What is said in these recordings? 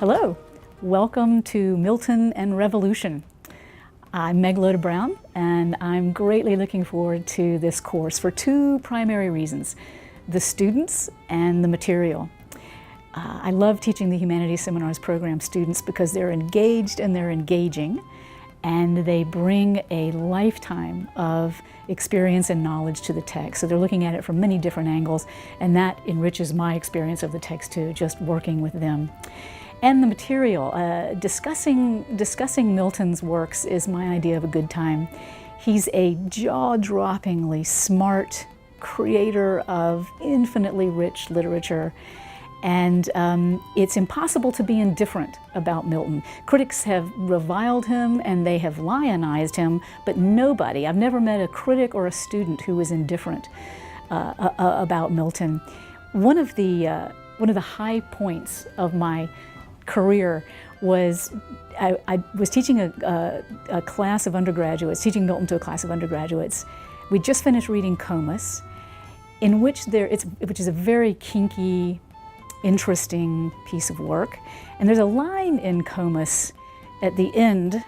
Hello, welcome to Milton and Revolution. I'm Meg Loda-Brown, and I'm greatly looking forward to this course for two primary reasons: the students and the material. I love teaching the Humanities Seminars program students because they're engaged and they're engaging, and they bring a lifetime of experience and knowledge to the text. So they're looking at it from many different angles, and that enriches my experience of the text too, just working with them. And the material, discussing Milton's works is my idea of a good time. He's a jaw-droppingly smart creator of infinitely rich literature, and it's impossible to be indifferent about Milton. Critics have reviled him and they have lionized him, but nobody, I've never met a critic or a student who was indifferent about Milton. One of the high points of my career was I was teaching a class of undergraduates, teaching Milton to a class of undergraduates. We just finished reading Comus, in which which is a very kinky, interesting piece of work. And there's a line in Comus at the end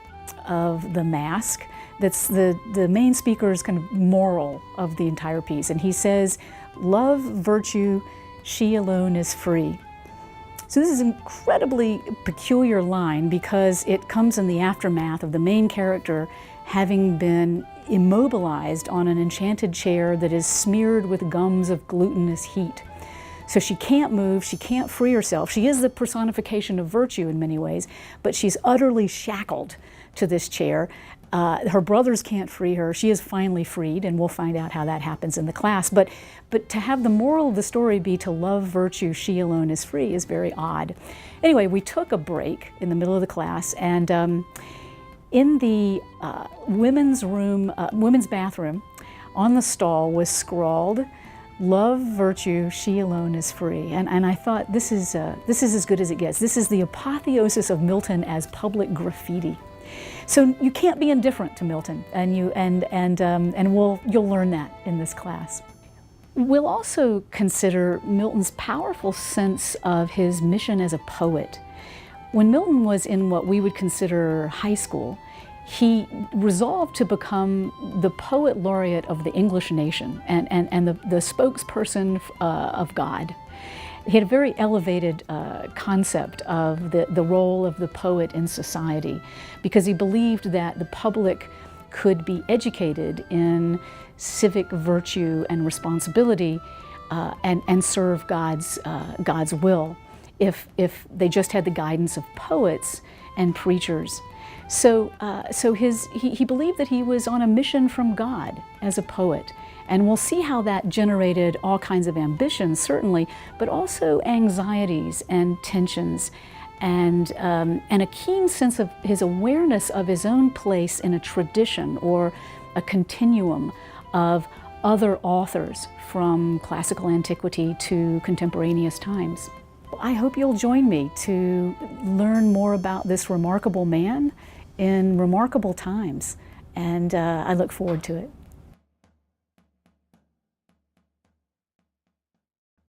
of the Mask that's the main speaker's kind of moral of the entire piece. And he says, "Love virtue, she alone is free." So this is an incredibly peculiar line because it comes in the aftermath of the main character having been immobilized on an enchanted chair that is smeared with gums of glutinous heat. So she can't move, she can't free herself. She is the personification of virtue in many ways, but she's utterly shackled to this chair. Her brothers can't free her. She is finally freed, and we'll find out how that happens in the class. But to have the moral of the story be to love virtue, she alone is free, is very odd. Anyway, we took a break in the middle of the class, and in the women's bathroom, on the stall was scrawled, "Love virtue, she alone is free." And I thought, this is as good as it gets. This is the apotheosis of Milton as public graffiti. So you can't be indifferent to Milton, and you'll learn that in this class. We'll also consider Milton's powerful sense of his mission as a poet. When Milton was in what we would consider high school, he resolved to become the poet laureate of the English nation and the spokesperson of God. He had a very elevated concept of the role of the poet in society, because he believed that the public could be educated in civic virtue and responsibility and serve God's will if they just had the guidance of poets and preachers. So he believed that he was on a mission from God as a poet. And we'll see how that generated all kinds of ambitions, certainly, but also anxieties and tensions and a keen sense of his awareness of his own place in a tradition or a continuum of other authors from classical antiquity to contemporaneous times. I hope you'll join me to learn more about this remarkable man in remarkable times, and I look forward to it.